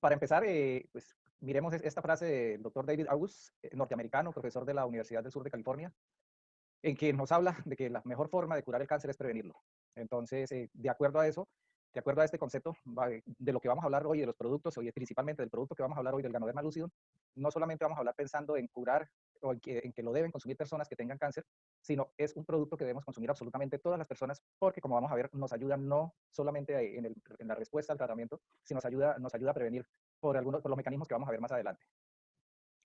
Para empezar, pues miremos esta frase del doctor David Agus, norteamericano, profesor de la Universidad del Sur de California, en que nos habla de que la mejor forma de curar el cáncer es prevenirlo. Entonces, de acuerdo a eso, de acuerdo a este concepto, de lo que vamos a hablar hoy, de los productos, hoy principalmente del producto que vamos a hablar hoy, del Ganoderma Lucidum, no solamente vamos a hablar pensando en curar o en que lo deben consumir personas que tengan cáncer, sino es un producto que debemos consumir absolutamente todas las personas, porque como vamos a ver, nos ayuda no solamente en la respuesta al tratamiento, sino nos ayuda a prevenir por los mecanismos que vamos a ver más adelante.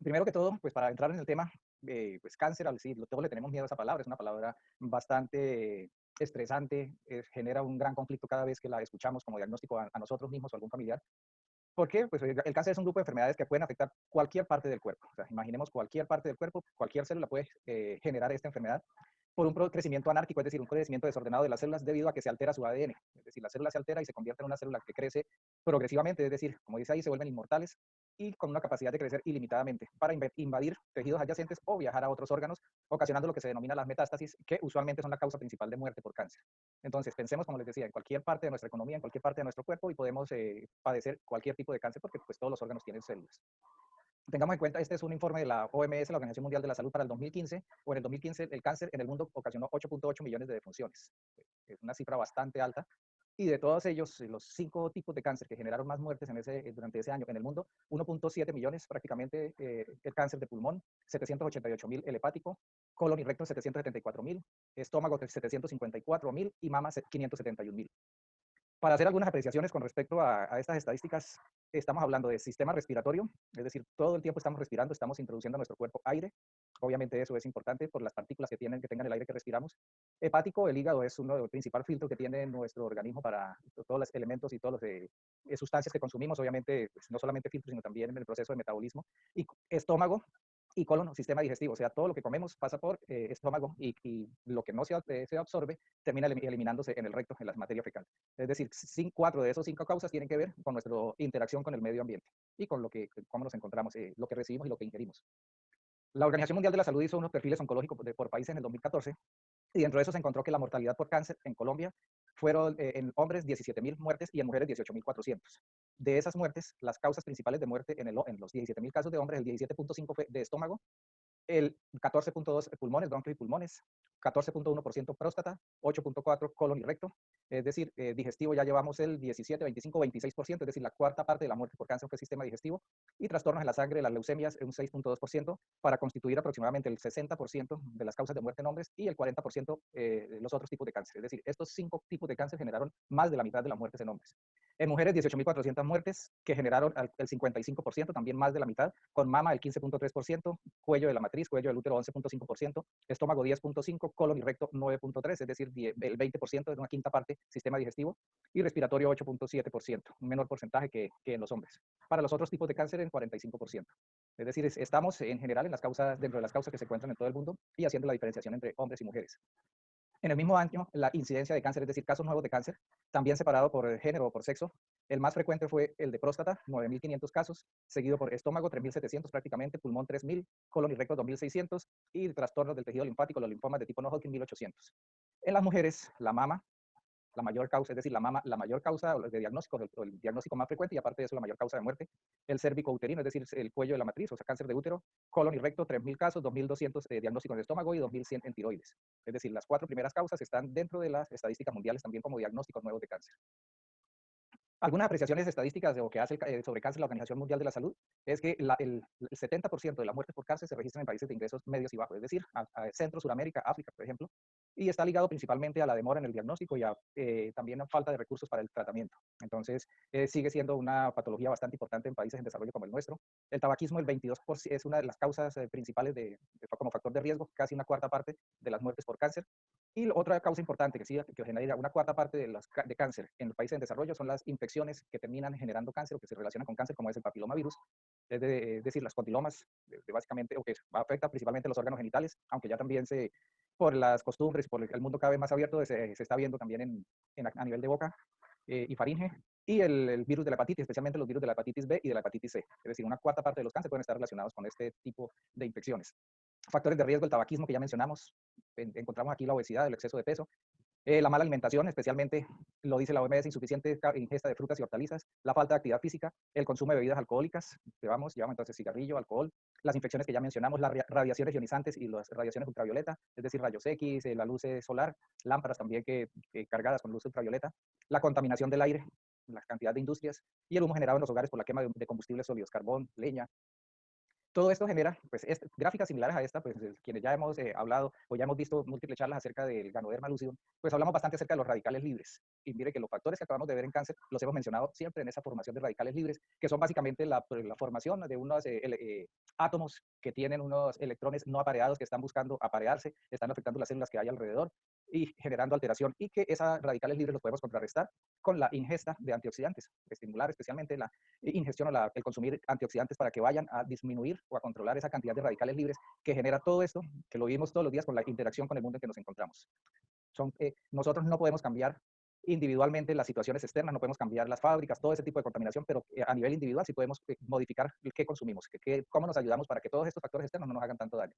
Primero que todo, pues para entrar en el tema, pues cáncer, al decir, todos le tenemos miedo a esa palabra, es una palabra bastante estresante, genera un gran conflicto cada vez que la escuchamos como diagnóstico a nosotros mismos o a algún familiar. ¿Por qué? Pues el cáncer es un grupo de enfermedades que pueden afectar cualquier parte del cuerpo. O sea, imaginemos cualquier parte del cuerpo, cualquier célula puede generar esta enfermedad por un crecimiento anárquico, es decir, un crecimiento desordenado de las células debido a que se altera su ADN. Es decir, la célula se altera y se convierte en una célula que crece progresivamente, es decir, como dice ahí, se vuelven inmortales y con una capacidad de crecer ilimitadamente para invadir tejidos adyacentes o viajar a otros órganos, ocasionando lo que se denomina las metástasis, que usualmente son la causa principal de muerte por cáncer. Entonces, pensemos, como les decía, en cualquier parte de nuestra economía, en cualquier parte de nuestro cuerpo y podemos padecer cualquier tipo de cáncer porque pues, todos los órganos tienen células. Tengamos en cuenta, este es un informe de la OMS, la Organización Mundial de la Salud, para el 2015, o en el 2015 el cáncer en el mundo ocasionó 8.8 millones de defunciones. Es una cifra bastante alta. Y de todos ellos, los 5 tipos de cáncer que generaron más muertes durante ese año en el mundo, 1.7 millones prácticamente el cáncer de pulmón, 788.000 el hepático, colon y recto 774.000, estómago 754.000 y mama 571.000. Para hacer algunas apreciaciones con respecto a estas estadísticas, estamos hablando de sistema respiratorio, es decir, todo el tiempo estamos respirando, estamos introduciendo a nuestro cuerpo aire. Obviamente eso es importante por las partículas que tengan el aire que respiramos. Hepático, el hígado es el principal filtro que tiene nuestro organismo para todos los elementos y todas las sustancias que consumimos, obviamente, pues, no solamente filtro, sino también en el proceso de metabolismo. Y estómago y colon, sistema digestivo, o sea, todo lo que comemos pasa por estómago y lo que no se absorbe termina eliminándose en el recto, en la materia fecal. Es decir, 4 de esos 5 causas tienen que ver con nuestra interacción con el medio ambiente y con cómo nos encontramos, lo que recibimos y lo que ingerimos. La Organización Mundial de la Salud hizo unos perfiles oncológicos por países en el 2014 y dentro de eso se encontró que la mortalidad por cáncer en Colombia fueron en hombres 17.000 muertes y en mujeres 18.400. De esas muertes, las causas principales de muerte en los 17.000 casos de hombres, el 17.5 fue de estómago, el 14.2 pulmones, bronquios y pulmones, 14.1% próstata, 8.4 colon y recto, es decir, digestivo ya llevamos el 17, 25, 26%, es decir, la cuarta parte de la muerte por cáncer fue sistema digestivo, y trastornos en la sangre, las leucemias, un 6.2%, para constituir aproximadamente el 60% de las causas de muerte en hombres y el 40% los otros tipos de cáncer. Es decir, estos 5 tipos de cáncer generaron más de la mitad de las muertes en hombres. En mujeres, 18.400 muertes, que generaron el 55%, también más de la mitad, con mama el 15.3%, cuello de la matriz, cuello del útero 11.5%, estómago 10.5%, colon y recto 9.3%, es decir, el 20%, es una quinta parte, sistema digestivo, y respiratorio 8.7%, un menor porcentaje que en los hombres. Para los otros tipos de cáncer, en 45%. Es decir, estamos en general dentro de las causas que se encuentran en todo el mundo y haciendo la diferenciación entre hombres y mujeres. En el mismo año, la incidencia de cáncer, es decir, casos nuevos de cáncer, también separado por género o por sexo, el más frecuente fue el de próstata, 9.500 casos, seguido por estómago, 3.700 prácticamente, pulmón, 3.000, colon y recto, 2.600, y trastornos del tejido linfático, los linfomas de tipo no Hodgkin, 1.800. En las mujeres, la mama, la mayor causa, es decir, la mama, la mayor causa de diagnóstico, el diagnóstico más frecuente, y aparte de eso, la mayor causa de muerte, el cérvico uterino, es decir, el cuello de la matriz, o sea, cáncer de útero, colon y recto, 3.000 casos, 2.200 diagnósticos de estómago y 2.100 en tiroides. Es decir, las 4 primeras causas están dentro de las estadísticas mundiales también como diagnósticos nuevos de cáncer. Algunas apreciaciones estadísticas de lo que hace sobre cáncer la Organización Mundial de la Salud es que el 70% de las muertes por cáncer se registran en países de ingresos medios y bajos, es decir, a Centro, Suramérica, África, por ejemplo, y está ligado principalmente a la demora en el diagnóstico y también a falta de recursos para el tratamiento. Entonces, sigue siendo una patología bastante importante en países en desarrollo como el nuestro. El tabaquismo, el 22%, es una de las causas principales como factor de riesgo, casi una cuarta parte de las muertes por cáncer. Y otra causa importante que genera una cuarta parte de cáncer en los países en desarrollo son las infecciones que terminan generando cáncer o que se relacionan con cáncer, como es el papilomavirus, es decir, las condilomas, básicamente, o que afecta principalmente los órganos genitales, aunque ya también por las costumbres, por el mundo cada vez más abierto, se está viendo también a nivel de boca y faringe, y el virus de la hepatitis, especialmente los virus de la hepatitis B y de la hepatitis C. Es decir, una cuarta parte de los cánceres pueden estar relacionados con este tipo de infecciones. Factores de riesgo, el tabaquismo que ya mencionamos, encontramos aquí la obesidad, el exceso de peso, La mala alimentación, especialmente, lo dice la OMS, insuficiente ingesta de frutas y hortalizas, la falta de actividad física, el consumo de bebidas alcohólicas, llevamos entonces cigarrillo, alcohol, las infecciones que ya mencionamos, las radiaciones ionizantes y las radiaciones ultravioleta, es decir, rayos X, la luz solar, lámparas también que cargadas con luz ultravioleta, la contaminación del aire, la cantidad de industrias y el humo generado en los hogares por la quema de combustibles sólidos, carbón, leña. Todo esto genera, pues, gráficas similares a esta, pues, quienes ya hemos hablado o ya hemos visto múltiples charlas acerca del Ganoderma lucidum, pues hablamos bastante acerca de los radicales libres. Y mire que los factores que acabamos de ver en cáncer los hemos mencionado siempre en esa formación de radicales libres, que son básicamente la formación de unos átomos que tienen unos electrones no apareados que están buscando aparearse, están afectando las células que hay alrededor y generando alteración, y que esas radicales libres los podemos contrarrestar con la ingesta de antioxidantes, estimular especialmente la ingestión o el consumir antioxidantes para que vayan a disminuir o a controlar esa cantidad de radicales libres que genera todo esto, que lo vimos todos los días con la interacción con el mundo en que nos encontramos. Nosotros no podemos cambiar individualmente las situaciones externas, no podemos cambiar las fábricas, todo ese tipo de contaminación, pero a nivel individual sí podemos modificar qué consumimos, cómo nos ayudamos para que todos estos factores externos no nos hagan tanto daño.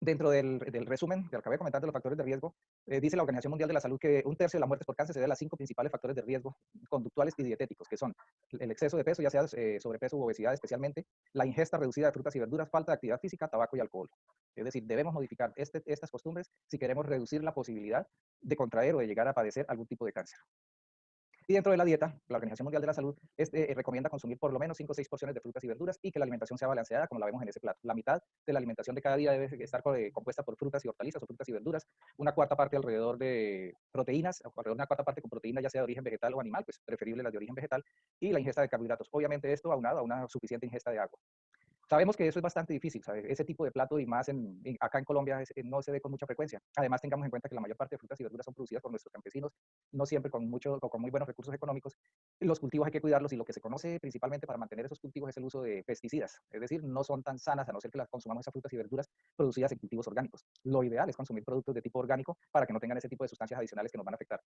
Dentro del resumen que acabé de comentar de los factores de riesgo, dice la Organización Mundial de la Salud que un tercio de las muertes por cáncer se debe a las 5 principales factores de riesgo conductuales y dietéticos, que son el exceso de peso, ya sea sobrepeso u obesidad especialmente, la ingesta reducida de frutas y verduras, falta de actividad física, tabaco y alcohol. Es decir, debemos modificar estas costumbres si queremos reducir la posibilidad de contraer o de llegar a padecer algún tipo de cáncer. Y dentro de la dieta, la Organización Mundial de la Salud recomienda consumir por lo menos 5 o 6 porciones de frutas y verduras y que la alimentación sea balanceada, como la vemos en ese plato. La mitad de la alimentación de cada día debe estar compuesta por frutas y hortalizas o frutas y verduras, una cuarta parte alrededor de proteínas, alrededor de una cuarta parte con proteínas ya sea de origen vegetal o animal, pues preferible las de origen vegetal, y la ingesta de carbohidratos. Obviamente esto aunado a una suficiente ingesta de agua. Sabemos que eso es bastante difícil, ¿sabes? Ese tipo de plato y más acá en Colombia no se ve con mucha frecuencia. Además, tengamos en cuenta que la mayor parte de frutas y verduras son producidas por nuestros campesinos, no siempre con muy buenos recursos económicos. Los cultivos hay que cuidarlos y lo que se conoce principalmente para mantener esos cultivos es el uso de pesticidas. Es decir, no son tan sanas a no ser que las consumamos esas frutas y verduras producidas en cultivos orgánicos. Lo ideal es consumir productos de tipo orgánico para que no tengan ese tipo de sustancias adicionales que nos van a afectar.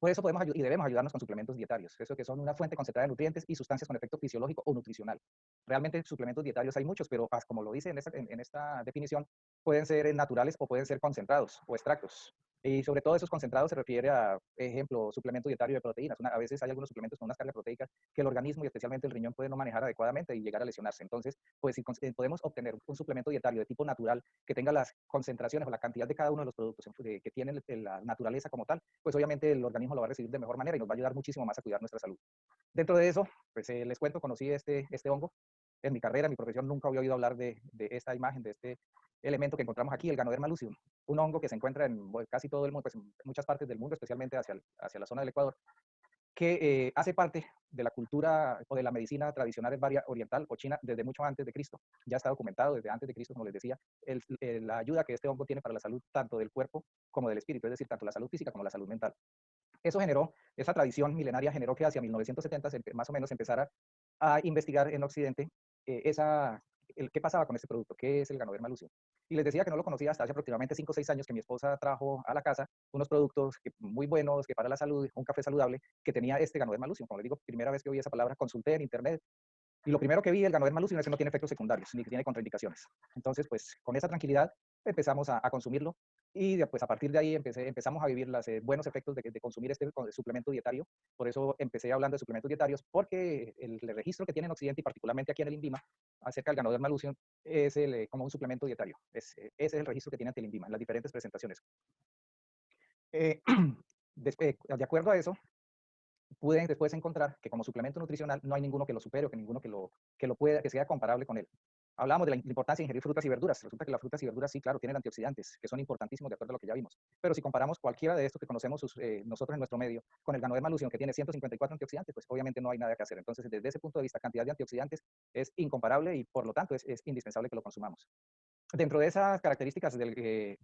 Por eso podemos y debemos ayudarnos con suplementos dietarios, eso que son una fuente concentrada de nutrientes y sustancias con efecto fisiológico o nutricional. Realmente suplementos dietarios hay muchos, pero como lo dice en esta definición, pueden ser naturales o pueden ser concentrados o extractos. Y sobre todo esos concentrados se refiere a, ejemplo, suplemento dietario de proteínas. A veces hay algunos suplementos con unas cargas proteicas que el organismo y especialmente el riñón puede no manejar adecuadamente y llegar a lesionarse. Entonces, pues si podemos obtener un suplemento dietario de tipo natural que tenga las concentraciones o la cantidad de cada uno de los productos que tienen la naturaleza como tal, pues obviamente el organismo lo va a recibir de mejor manera y nos va a ayudar muchísimo más a cuidar nuestra salud. Dentro de eso, pues les cuento, conocí este hongo. En mi carrera, en mi profesión, nunca había oído hablar de esta imagen, de este elemento que encontramos aquí, el Ganoderma lucidum, un hongo que se encuentra en casi todo el mundo, pues en muchas partes del mundo, especialmente hacia la zona del Ecuador, que hace parte de la cultura o de la medicina tradicional oriental o china desde mucho antes de Cristo. Ya está documentado desde antes de Cristo, como les decía, la ayuda que este hongo tiene para la salud tanto del cuerpo como del espíritu, es decir, tanto la salud física como la salud mental. Eso generó, esa tradición milenaria generó que hacia 1970 más o menos empezara a investigar en Occidente qué pasaba con este producto, qué es el Ganoderma lucidum. Y les decía que no lo conocía hasta hace aproximadamente 5 o 6 años que mi esposa trajo a la casa unos productos muy buenos, que para la salud, un café saludable, que tenía este Ganoderma lucidum. Como les digo, primera vez que oí esa palabra, consulté en internet, y lo primero que vi del Ganoderma lucidum es que no tiene efectos secundarios, ni que tiene contraindicaciones. Entonces, pues con esa tranquilidad empezamos a consumirlo y pues a partir de ahí empezamos a vivir los buenos efectos de consumir este suplemento dietario. Por eso empecé hablando de suplementos dietarios, porque el registro que tiene en Occidente y particularmente aquí en el INVIMA acerca del Ganoderma lucidum es como un suplemento dietario. Ese es el registro que tiene ante el INVIMA en las diferentes presentaciones. Eh, de acuerdo a eso, pude después encontrar que como suplemento nutricional no hay ninguno que lo supere o que ninguno que lo pueda, que sea comparable con él. Hablamos de la importancia de ingerir frutas y verduras. Resulta que las frutas y verduras sí, claro, tienen antioxidantes, que son importantísimos de acuerdo a lo que ya vimos. Pero si comparamos cualquiera de estos que conocemos nosotros en nuestro medio con el Ganoderma lucidum, que tiene 154 antioxidantes, pues obviamente no hay nada que hacer. Entonces, desde ese punto de vista, cantidad de antioxidantes es incomparable y por lo tanto es indispensable que lo consumamos. Dentro de esas características que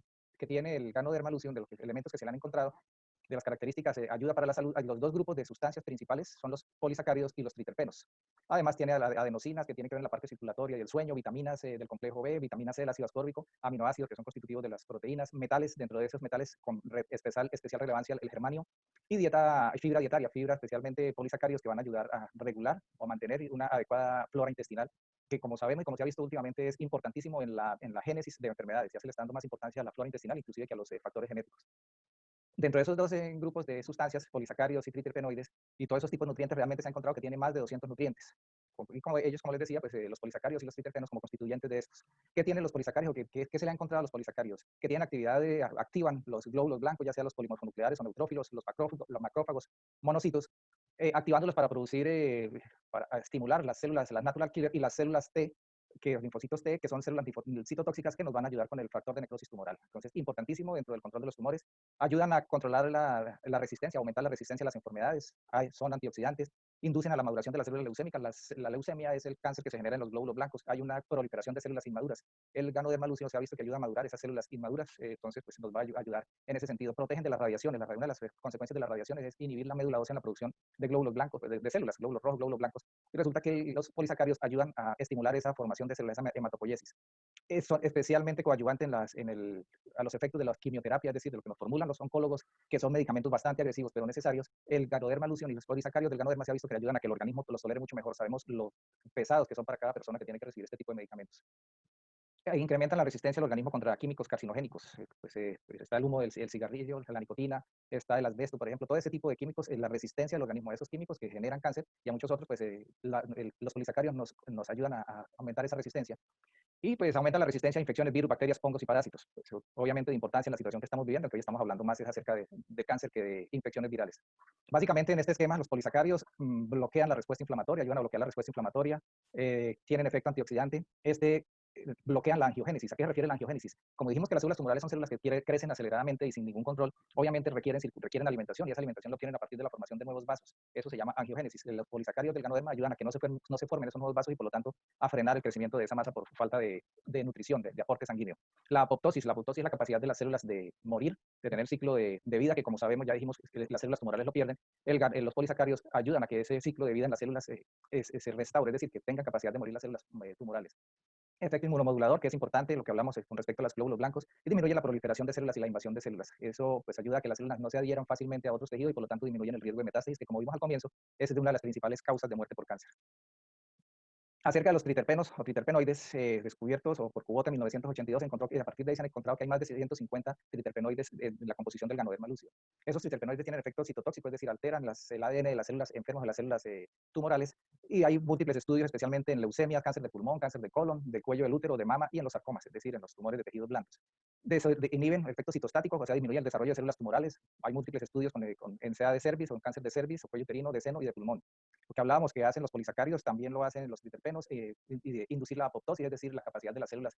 tiene el Ganoderma lucidum, de los elementos que se le han encontrado, de las características ayuda para la salud, los dos grupos de sustancias principales son los polisacáridos y los triterpenos. Además tiene adenosinas que tienen que ver en la parte circulatoria y el sueño, vitaminas del complejo B, vitamina C, el ácido ascórbico, aminoácidos que son constitutivos de las proteínas, metales, dentro de esos metales con especial relevancia el germanio, y fibra dietaria, fibra especialmente polisacáridos que van a ayudar a regular o mantener una adecuada flora intestinal, que como sabemos y como se ha visto últimamente es importantísimo en la génesis de enfermedades. Ya se le está dando más importancia a la flora intestinal, inclusive que a los factores genéticos. Dentro de esos 12 grupos de sustancias, polisacáridos y triterpenoides, y todos esos tipos de nutrientes, realmente se ha encontrado que tiene más de 200 nutrientes. Y como ellos, como les decía, pues los polisacáridos y los triterpenos como constituyentes de estos. ¿Qué tienen los polisacáridos? ¿Qué se le ha encontrado a los polisacáridos? Que tienen actividad activan los glóbulos blancos, ya sea los polimorfonucleares o neutrófilos, los macrófagos, monocitos, activándolos para producir, para estimular las células, las natural killer y las células T, que los linfocitos T, que son células citotóxicas que nos van a ayudar con el factor de necrosis tumoral. Entonces, importantísimo dentro del control de los tumores. Ayudan a controlar la resistencia, aumentar la resistencia a las enfermedades. Son antioxidantes, inducen a la maduración de las células leucémicas. La leucemia es el cáncer que se genera en los glóbulos blancos. Hay una proliferación de células inmaduras. El ganoderma lúcido se ha visto que ayuda a madurar esas células inmaduras, entonces pues nos va a ayudar en ese sentido. Protegen de las radiaciones. Una de las consecuencias de las radiaciones es inhibir la médula ósea en la producción de glóbulos blancos, de células, glóbulos rojos, glóbulos blancos. Y resulta que los polisacáridos ayudan a estimular esa formación de células, esa hematopoiesis. Son especialmente coadyuvantes a los efectos de la quimioterapia, es decir, de lo que nos formulan los oncólogos, que son medicamentos bastante agresivos pero necesarios. El ganoderma lucium y los polisacáridos del ganoderma se ha visto que ayudan a que el organismo los tolere mucho mejor. Sabemos lo pesados que son para cada persona que tiene que recibir este tipo de medicamentos. Incrementan la resistencia del organismo contra químicos carcinogénicos. Pues está el humo del cigarrillo, la nicotina, está el asbesto, por ejemplo, todo ese tipo de químicos, la resistencia del organismo a esos químicos que generan cáncer y a muchos otros, pues los polisacáridos nos ayudan a aumentar esa resistencia. Y pues aumenta la resistencia a infecciones, virus, bacterias, hongos y parásitos. Pues, obviamente de importancia en la situación que estamos viviendo, que hoy estamos hablando más es acerca de cáncer que de infecciones virales. Básicamente en este esquema los polisacáridos bloquean la respuesta inflamatoria, ayudan a bloquear la respuesta inflamatoria, tienen efecto antioxidante. Bloquean la angiogénesis. ¿A qué se refiere la angiogénesis? Como dijimos que las células tumorales son células que crecen aceleradamente y sin ningún control, obviamente requieren alimentación y esa alimentación lo obtienen a partir de la formación de nuevos vasos. Eso se llama angiogénesis. Los polisacáridos del ganoderma ayudan a que no se formen esos nuevos vasos y por lo tanto a frenar el crecimiento de esa masa por falta de nutrición, de aporte sanguíneo. La apoptosis es la capacidad de las células de morir, de tener ciclo de vida, que como sabemos, ya dijimos que las células tumorales lo pierden. Los polisacáridos ayudan a que ese ciclo de vida en las células se restaure, es decir, que tengan capacidad de morir las células tumorales. Efecto inmunomodulador, que es importante, lo que hablamos con respecto a los glóbulos blancos, y disminuye la proliferación de células y la invasión de células. Eso pues ayuda a que las células no se adhieran fácilmente a otros tejidos y por lo tanto disminuyen el riesgo de metástasis, que como vimos al comienzo, es una de las principales causas de muerte por cáncer. Acerca de los triterpenos o triterpenoides descubiertos o por Kubota en 1982, encontró que a partir de ahí se han encontrado que hay más de 150 triterpenoides en la composición del ganoderma lúcido. Esos triterpenoides tienen efectos citotóxicos, es decir, alteran el ADN de las células enfermas, de las células tumorales, y hay múltiples estudios, especialmente en leucemia, cáncer de pulmón, cáncer de colon, de cuello del útero, de mama y en los sarcomas, es decir, en los tumores de tejidos blandos. Inhiben efectos citostáticos, o sea, disminuyen el desarrollo de células tumorales. Hay múltiples estudios en CA de cervix o en cáncer de cervix o cuello uterino, de seno y de pulmón. Lo que hablábamos que hacen los polisacáridos también lo hacen los triterpenos, y de inducir la apoptosis, es decir, la capacidad de las células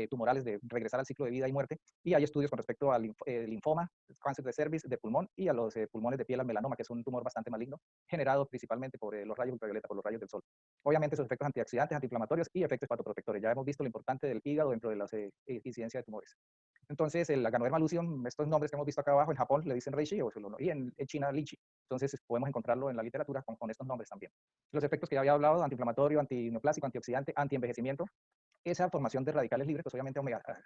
tumorales de regresar al ciclo de vida y muerte. Y hay estudios con respecto al linfoma, cáncer de cervix, de pulmón y a los pulmones de piel, al melanoma, que es un tumor bastante maligno, generado principalmente por los rayos ultravioleta, por los rayos del sol. Obviamente esos efectos antioxidantes, antiinflamatorios y efectos hepatoprotectores. Ya hemos visto lo importante del hígado dentro de la incidencia de tumores. Entonces, el ganoderma lucium, estos nombres que hemos visto acá abajo, en Japón le dicen reishi y en China lichi. Entonces, podemos encontrarlo en la literatura con estos nombres también. Los efectos que ya había hablado, antiinflamatorio, antineoplásico, antioxidante, antienvejecimiento, esa formación de radicales libres, pues obviamente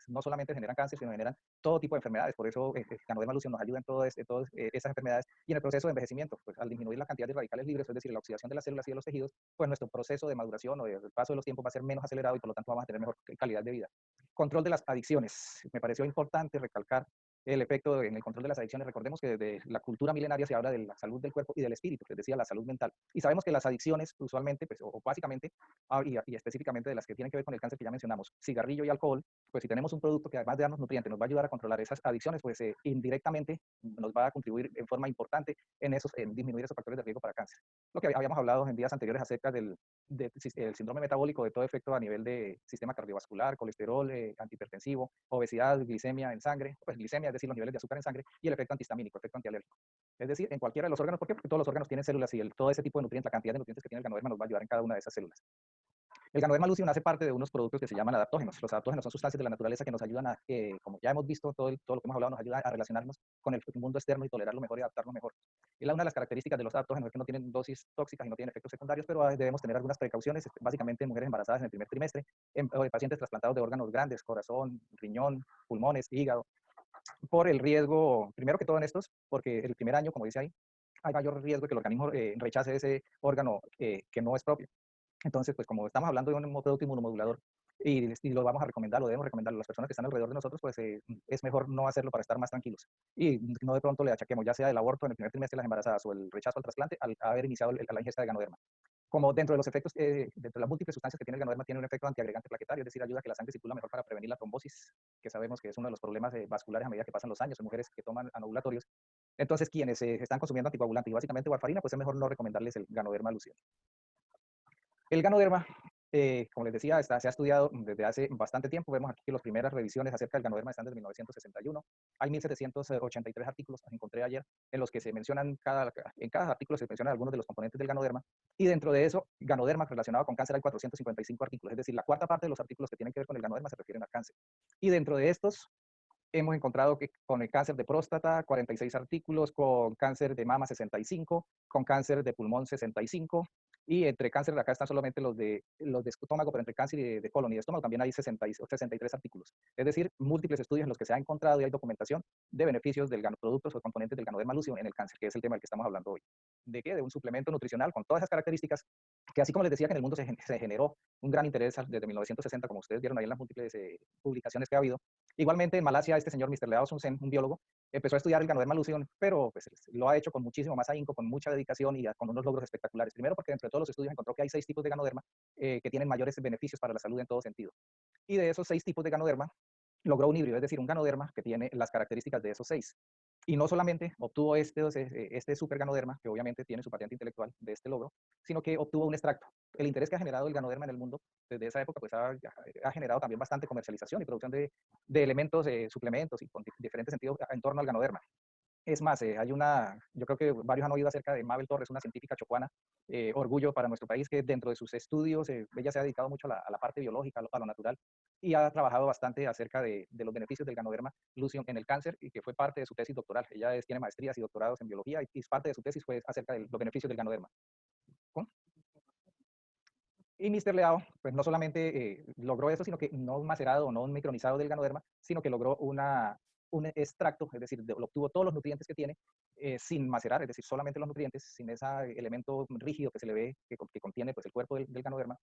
no solamente generan cáncer, sino generan todo tipo de enfermedades. Por eso el ganoderma lucium nos ayuda en todas esas enfermedades y en el proceso de envejecimiento. Pues al disminuir la cantidad de radicales libres, es decir, la oxidación de las células y de los tejidos, pues nuestro proceso de maduración o el paso de los tiempos va a ser menos acelerado y por lo tanto vamos a tener mejor calidad de vida. Control de las adicciones. Me pareció importante recalcar el efecto en el control de las adicciones. Recordemos que desde la cultura milenaria se habla de la salud del cuerpo y del espíritu, es decir, la salud mental. Y sabemos que las adicciones, usualmente, pues, o básicamente, y específicamente de las que tienen que ver con el cáncer que ya mencionamos, cigarrillo y alcohol, pues si tenemos un producto que además de darnos nutrientes nos va a ayudar a controlar esas adicciones, pues indirectamente nos va a contribuir en forma importante en disminuir esos factores de riesgo para cáncer. Lo que habíamos hablado en días anteriores acerca del síndrome metabólico, de todo efecto a nivel de sistema cardiovascular, colesterol, antihipertensivo, obesidad, glicemia en sangre, pues glicemia, es decir, los niveles de azúcar en sangre, y el efecto antihistamínico, efecto antialérgico. Es decir, en cualquiera de los órganos. ¿Por qué? Porque todos los órganos tienen células y todo ese tipo de nutrientes, la cantidad de nutrientes que tiene el ganoderma nos va a ayudar en cada una de esas células. El ganoderma lucium hace parte de unos productos que se llaman adaptógenos. Los adaptógenos son sustancias de la naturaleza que nos ayudan a, como ya hemos visto, todo lo que hemos hablado nos ayuda a relacionarnos con el mundo externo y tolerarlo mejor y adaptarlo mejor. Y una de las características de los adaptógenos es que no tienen dosis tóxicas y no tienen efectos secundarios, pero debemos tener algunas precauciones, básicamente en mujeres embarazadas en el primer trimestre, en pacientes trasplantados de órganos grandes, corazón, riñón, pulmones, hígado, por el riesgo, primero que todo en estos, porque el primer año, como dice ahí, hay mayor riesgo de que el organismo rechace ese órgano que no es propio. Entonces, pues como estamos hablando de un producto inmunomodulador y lo vamos a recomendar, lo debemos recomendar a las personas que están alrededor de nosotros, pues es mejor no hacerlo para estar más tranquilos. Y no de pronto le achaquemos, ya sea el aborto en el primer trimestre de las embarazadas o el rechazo al trasplante, al haber iniciado la ingesta de ganoderma. Como dentro de los efectos, dentro de las múltiples sustancias que tiene el ganoderma, tiene un efecto antiagregante plaquetario, es decir, ayuda a que la sangre circula mejor para prevenir la trombosis, que sabemos que es uno de los problemas vasculares a medida que pasan los años en mujeres que toman anovulatorios. Entonces, quienes están consumiendo anticoagulante y básicamente warfarina, pues es mejor no recomendarles el ganoderma luciano. El ganoderma, como les decía, se ha estudiado desde hace bastante tiempo. Vemos aquí que las primeras revisiones acerca del ganoderma están desde 1961. Hay 1783 artículos, los encontré ayer, en los que se mencionan, en cada artículo se mencionan algunos de los componentes del ganoderma. Y dentro de eso, ganoderma relacionado con cáncer hay 455 artículos. Es decir, la cuarta parte de los artículos que tienen que ver con el ganoderma se refieren al cáncer. Y dentro de estos, hemos encontrado que con el cáncer de próstata, 46 artículos, con cáncer de mama, 65, con cáncer de pulmón, 65, y entre cáncer de acá están solamente los de estómago, pero entre cáncer de colon y de estómago también hay 63 artículos. Es decir, múltiples estudios en los que se ha encontrado y hay documentación de beneficios del productos o componentes del ganoderma lucidum en el cáncer, que es el tema del que estamos hablando hoy. ¿De qué? De un suplemento nutricional con todas esas características que, así como les decía, que en el mundo se generó un gran interés desde 1960, como ustedes vieron ahí en las múltiples publicaciones que ha habido. Igualmente en Malasia, este señor Mr. Leao Sun Sen, un biólogo, empezó a estudiar el ganoderma lucidum, pero pues, lo ha hecho con muchísimo más ahínco, con mucha dedicación y con unos logros espectaculares. Primero porque dentro de todos los estudios encontró que hay 6 tipos de ganoderma que tienen mayores beneficios para la salud en todo sentido. Y de esos 6 tipos de ganoderma, logró un híbrido, es decir, un ganoderma que tiene las características de esos 6. Y no solamente obtuvo este super ganoderma, que obviamente tiene su patente intelectual de este logro, sino que obtuvo un extracto. El interés que ha generado el ganoderma en el mundo desde esa época pues ha generado también bastante comercialización y producción de elementos, suplementos y con diferentes sentidos en torno al ganoderma. Es más, yo creo que varios han oído acerca de Mabel Torres, una científica chocuana, orgullo para nuestro país, que dentro de sus estudios, ella se ha dedicado mucho a la parte biológica, a lo natural, y ha trabajado bastante acerca de los beneficios del ganoderma lucidum en el cáncer, y que fue parte de su tesis doctoral. Ella tiene maestrías y doctorados en biología, y parte de su tesis fue acerca de los beneficios del ganoderma. ¿Con? Y Mr. Leao, pues no solamente logró eso, sino que no un macerado o no un micronizado del ganoderma, sino que logró un extracto, es decir, obtuvo todos los nutrientes que tiene sin macerar, es decir, solamente los nutrientes, sin ese elemento rígido que se le ve que contiene pues, el cuerpo del ganoderma,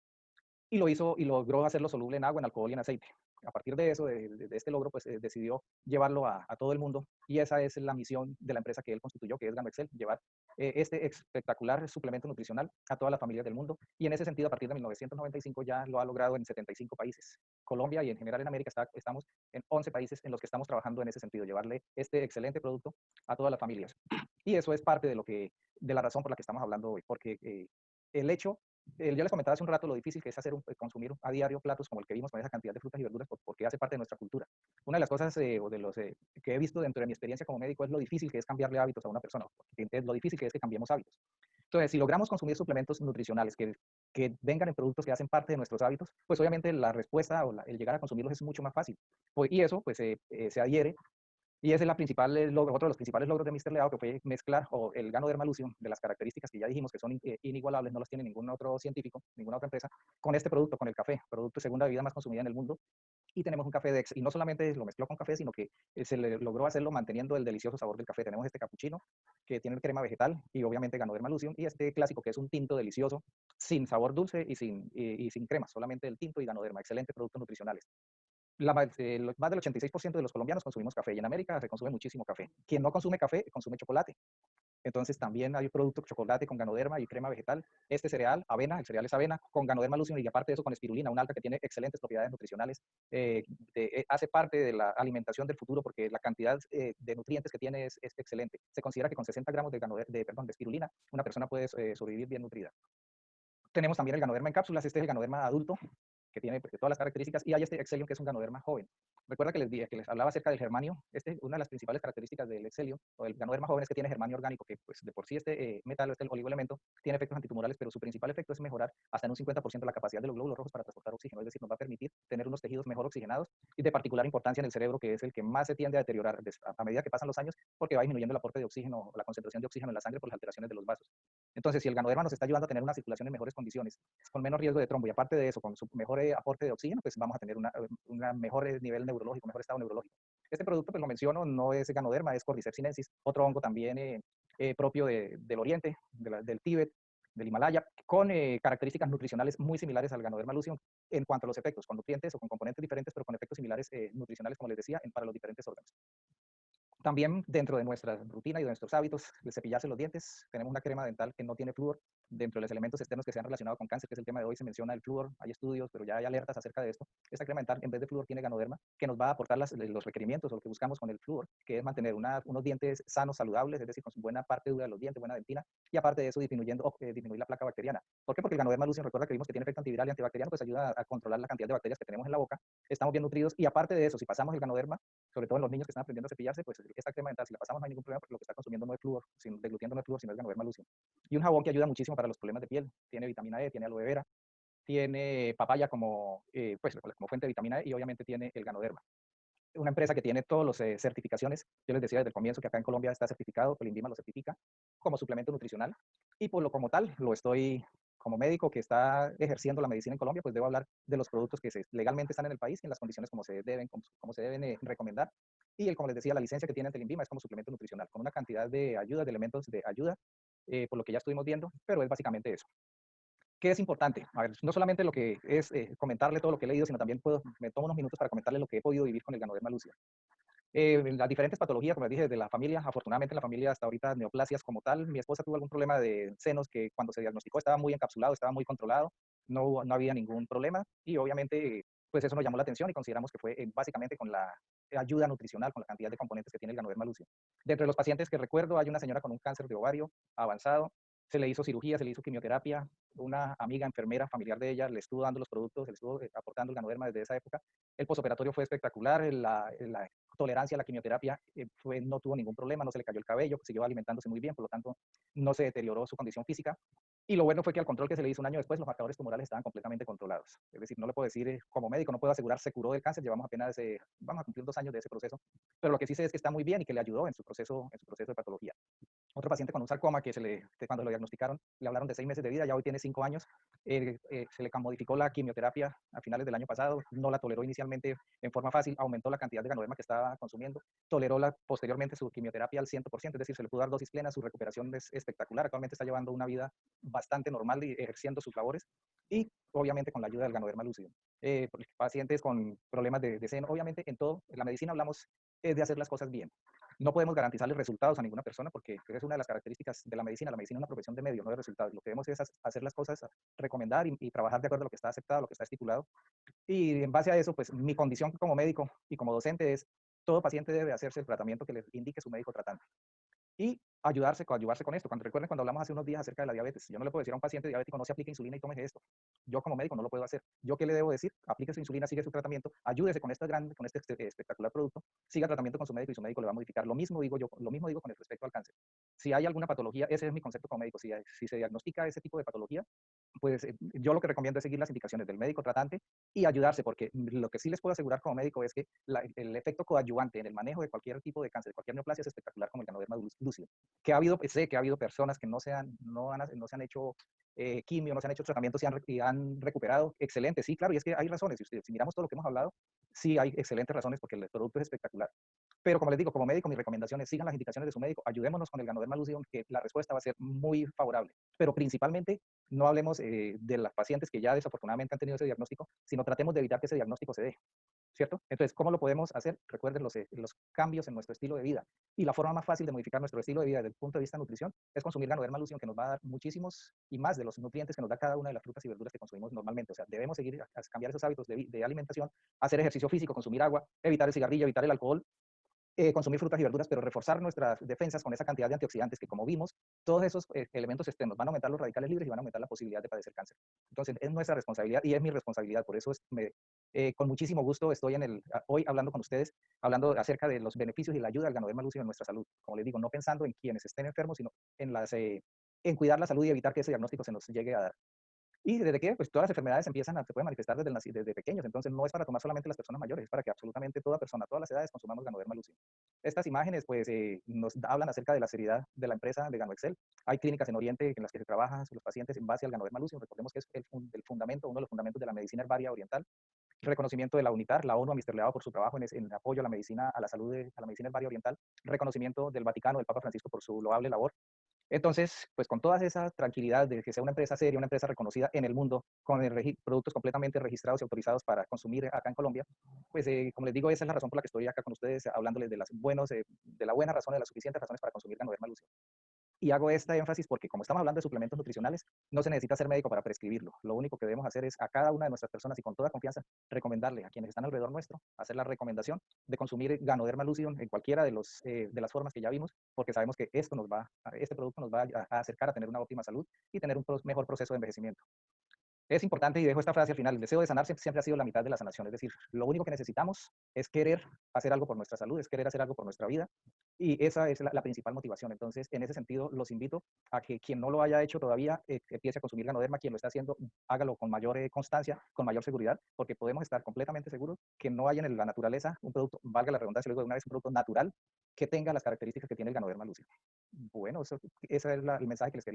y lo hizo y logró hacerlo soluble en agua, en alcohol y en aceite. A partir de eso, de este logro, pues decidió llevarlo a todo el mundo, y esa es la misión de la empresa que él constituyó, que es GanoExcel, llevar este espectacular suplemento nutricional a todas las familias del mundo, y en ese sentido, a partir de 1995 ya lo ha logrado en 75 países. Colombia y en general en América estamos en 11 países en los que estamos trabajando en ese sentido, llevarle este excelente producto a todas las familias. Y eso es parte de la razón por la que estamos hablando hoy, porque el hecho yo les comentaba hace un rato lo difícil que es consumir a diario platos como el que vimos con esa cantidad de frutas y verduras porque hace parte de nuestra cultura. Una de las cosas o de los que he visto dentro de mi experiencia como médico es lo difícil que es cambiarle hábitos a una persona, lo difícil que es que cambiemos hábitos. Entonces, si logramos consumir suplementos nutricionales que vengan en productos que hacen parte de nuestros hábitos, pues obviamente la respuesta o el llegar a consumirlos es mucho más fácil. Y eso pues se adhiere. Y ese es otro de los principales logros de Mr. Leao, que fue mezclar el ganoderma lucidum de las características que ya dijimos que son inigualables, no las tiene ningún otro científico, ninguna otra empresa, con este producto, con el café, producto de segunda vida más consumida en el mundo. Y tenemos un café de y no solamente lo mezcló con café, sino que se le logró hacerlo manteniendo el delicioso sabor del café. Tenemos este capuchino que tiene crema vegetal y obviamente ganoderma lucidum, y este clásico que es un tinto delicioso, sin sabor dulce y sin crema, solamente el tinto y ganoderma, excelentes productos nutricionales. Más del 86% de los colombianos consumimos café, y en América se consume muchísimo café. Quien no consume café, consume chocolate. Entonces también hay productos chocolate con ganoderma y crema vegetal. Este cereal, avena, el cereal es avena, con ganoderma lucidum, y aparte de eso con espirulina, una alga que tiene excelentes propiedades nutricionales. Hace parte de la alimentación del futuro porque la cantidad de nutrientes que tiene es excelente. Se considera que con 60 gramos de espirulina una persona puede sobrevivir bien nutrida. Tenemos también el ganoderma en cápsulas. Este es el ganoderma adulto, que tiene pues, todas las características, y hay este Excellium, que es un ganoderma joven. Recuerda que les hablaba acerca del germanio. Una de las principales características del Excellium o del ganoderma joven es que tiene germanio orgánico, que pues de por sí este metal, este oligoelemento, tiene efectos antitumorales, pero su principal efecto es mejorar hasta en un 50% la capacidad de los glóbulos rojos para transportar oxígeno, es decir, nos va a permitir tener unos tejidos mejor oxigenados y de particular importancia en el cerebro, que es el que más se tiende a deteriorar a medida que pasan los años, porque va disminuyendo el aporte de oxígeno, la concentración de oxígeno en la sangre por las alteraciones de los vasos. Entonces, si el ganoderma nos está ayudando a tener una circulación en mejores condiciones, con menos riesgo de trombo, y aparte de eso, con su mejor aporte de oxígeno, pues vamos a tener un mejor nivel neurológico, mejor estado neurológico. Este producto, pues lo menciono, no es ganoderma, es Cordyceps sinensis, otro hongo también propio del oriente, del Tíbet, del Himalaya, con características nutricionales muy similares al Ganoderma lucium en cuanto a los efectos, con nutrientes o con componentes diferentes, pero con efectos similares nutricionales, como les decía, para los diferentes órganos. También dentro de nuestra rutina y de nuestros hábitos de cepillarse los dientes, tenemos una crema dental que no tiene flúor. Dentro de los elementos externos que se han relacionado con cáncer, que es el tema de hoy, se menciona el flúor, hay estudios, pero ya hay alertas acerca de esto. Esta crema dental, en vez de flúor, tiene Ganoderma, que nos va a aportar los requerimientos o lo que buscamos con el flúor, que es mantener unos dientes sanos, saludables, es decir, con su buena parte dura de los dientes, buena dentina, y aparte de eso, disminuir la placa bacteriana. ¿Por qué? Porque el Ganoderma lucium, recuerda que vimos que tiene efecto antiviral y antibacteriano, pues ayuda a controlar la cantidad de bacterias que tenemos en la boca, estamos bien nutridos, y aparte de eso, si pasamos el Ganoderma, sobre todo en los niños que están aprendiendo a cepillarse, pues esta crema dental, si la pasamos no hay ningún problema porque lo que está consumiendo no es flúor, deglutiendo no es flúor, sino es Ganoderma lucium. Y un jabón que ayuda muchísimo para los problemas de piel, tiene vitamina E, tiene aloe vera, tiene papaya como fuente de vitamina E y obviamente tiene el Ganoderma. Una empresa que tiene todas las certificaciones, yo les decía desde el comienzo que acá en Colombia está certificado, el INVIMA lo certifica como suplemento nutricional y como tal lo estoy como médico que está ejerciendo la medicina en Colombia, pues debo hablar de los productos que legalmente están en el país y en las condiciones como se deben recomendar. Y como les decía, la licencia que tiene ante el INVIMA es como suplemento nutricional, con una cantidad de ayuda, de elementos de ayuda, por lo que ya estuvimos viendo, pero es básicamente eso. ¿Qué es importante? A ver, no solamente lo que es comentarle todo lo que he leído, sino también me tomo unos minutos para comentarle lo que he podido vivir con el Ganoderma lucium. Las diferentes patologías, como les dije, de la familia, afortunadamente en la familia hasta ahorita neoplasias como tal. Mi esposa tuvo algún problema de senos que cuando se diagnosticó estaba muy encapsulado, estaba muy controlado, no había ningún problema y obviamente pues eso nos llamó la atención y consideramos que fue básicamente con la ayuda nutricional, con la cantidad de componentes que tiene el Ganoderma lucium. Dentro de los pacientes que recuerdo hay una señora con un cáncer de ovario avanzado, se le hizo cirugía, se le hizo quimioterapia, una amiga enfermera familiar de ella le estuvo dando los productos, le estuvo aportando el Ganoderma desde esa época. El posoperatorio fue espectacular, la tolerancia a la quimioterapia no tuvo ningún problema, no se le cayó el cabello, siguió alimentándose muy bien, por lo tanto no se deterioró su condición física. Y lo bueno fue que al control que se le hizo un año después, los marcadores tumorales estaban completamente controlados. Es decir, no le puedo decir como médico, no puedo asegurar se curó del cáncer, llevamos apenas, vamos a cumplir 2 años de ese proceso, pero lo que sí sé es que está muy bien y que le ayudó en su proceso de patología. Otro paciente con un sarcoma que cuando lo diagnosticaron le hablaron de 6 meses de vida, ya hoy tiene 5 años, se le modificó la quimioterapia a finales del año pasado, no la toleró inicialmente en forma fácil, aumentó la cantidad de Ganoderma que estaba consumiendo, toleró posteriormente su quimioterapia al 100%, es decir, se le pudo dar dosis plena, su recuperación es espectacular, actualmente está llevando una vida bastante normal y ejerciendo sus labores, y obviamente con la ayuda del Ganoderma lucium. Pacientes con problemas de seno, obviamente en todo, en la medicina hablamos de hacer las cosas bien. No podemos garantizarle resultados a ninguna persona porque es una de las características de la medicina. La medicina es una profesión de medios, no de resultados. Lo que debemos es hacer las cosas, recomendar y trabajar de acuerdo a lo que está aceptado, lo que está estipulado. Y en base a eso, pues mi condición como médico y como docente es, todo paciente debe hacerse el tratamiento que le indique su médico tratante. Y coadyuvarse con esto. Recuerden cuando hablamos hace unos días acerca de la diabetes, yo no le puedo decir a un paciente diabético no se aplique insulina y tome esto. Yo como médico no lo puedo hacer. ¿Yo qué le debo decir? Aplique su insulina, sigue su tratamiento, ayúdese con este espectacular producto, siga tratamiento con su médico y su médico le va a modificar. Lo mismo digo con el respecto al cáncer. Si hay alguna patología, ese es mi concepto como médico, si se diagnostica ese tipo de patología, pues yo lo que recomiendo es seguir las indicaciones del médico tratante y ayudarse, porque lo que sí les puedo asegurar como médico es que el efecto coadyuvante en el manejo de cualquier tipo de cáncer, de cualquier neoplasia es espectacular como el Ganoderma lucium. Sé que ha habido personas que no se han hecho quimio, no se han hecho tratamientos y han recuperado. Excelente, sí, claro, y es que hay razones. Si miramos todo lo que hemos hablado, sí hay excelentes razones porque el producto es espectacular. Pero como les digo, como médico, mi recomendación es sigan las indicaciones de su médico, ayudémonos con el Ganoderma lucium, que la respuesta va a ser muy favorable. Pero principalmente, no hablemos de las pacientes que ya desafortunadamente han tenido ese diagnóstico, sino tratemos de evitar que ese diagnóstico se dé. ¿Cierto? Entonces, ¿cómo lo podemos hacer? Recuerden los cambios en nuestro estilo de vida. Y la forma más fácil de modificar nuestro estilo de vida desde el punto de vista de nutrición es consumir Ganoderma lucium, que nos va a dar muchísimos y más de los nutrientes que nos da cada una de las frutas y verduras que consumimos normalmente. O sea, debemos seguir a cambiar esos hábitos de alimentación, hacer ejercicio físico, consumir agua, evitar el cigarrillo, evitar el alcohol, consumir frutas y verduras, pero reforzar nuestras defensas con esa cantidad de antioxidantes que, como vimos, todos esos elementos externos van a aumentar los radicales libres y van a aumentar la posibilidad de padecer cáncer. Entonces, es nuestra responsabilidad y es mi responsabilidad. Por eso con muchísimo gusto estoy hoy hablando con ustedes, hablando acerca de los beneficios y la ayuda del Ganoderma lucium en nuestra salud. Como les digo, no pensando en quienes estén enfermos, sino en cuidar la salud y evitar que ese diagnóstico se nos llegue a dar. ¿Y desde qué? Pues todas las enfermedades se pueden manifestar desde pequeños, entonces no es para tomar solamente las personas mayores, es para que absolutamente toda persona, todas las edades consumamos Ganoderma lucium. Estas imágenes pues nos hablan acerca de la seriedad de la empresa de GanoExcel. Hay clínicas en Oriente en las que se trabajan los pacientes en base al Ganoderma lucium. Recordemos que es el fundamento, uno de los fundamentos de la medicina herbaria oriental. Reconocimiento de la UNITAR, la ONU a Mr. Leao por su trabajo en apoyo a la medicina, a la salud, a la medicina herbaria oriental. Reconocimiento del Vaticano, del Papa Francisco por su loable labor. Entonces, pues con toda esa tranquilidad de que sea una empresa seria, una empresa reconocida en el mundo, con productos completamente registrados y autorizados para consumir acá en Colombia, pues como les digo, esa es la razón por la que estoy acá con ustedes hablándoles de, de la buena razón, de las suficientes razones para consumir Ganoderma Lucio. Y hago este énfasis porque como estamos hablando de suplementos nutricionales, no se necesita ser médico para prescribirlo. Lo único que debemos hacer es a cada una de nuestras personas y con toda confianza recomendarle a quienes están alrededor nuestro, hacer la recomendación de consumir Ganoderma Lucidum en cualquiera de las formas que ya vimos, porque sabemos que este producto nos va a acercar a tener una óptima salud y tener un mejor proceso de envejecimiento. Es importante, y dejo esta frase al final, el deseo de sanar siempre ha sido la mitad de la sanación, es decir, lo único que necesitamos es querer hacer algo por nuestra salud, es querer hacer algo por nuestra vida, y esa es la principal motivación. Entonces, en ese sentido, los invito a que quien no lo haya hecho todavía, empiece a consumir Ganoderma, quien lo está haciendo, hágalo con mayor constancia, con mayor seguridad, porque podemos estar completamente seguros que no hay en la naturaleza un producto, valga la redundancia, luego de una vez, un producto natural que tenga las características que tiene el Ganoderma lúcido. Bueno, ese es el mensaje que les quería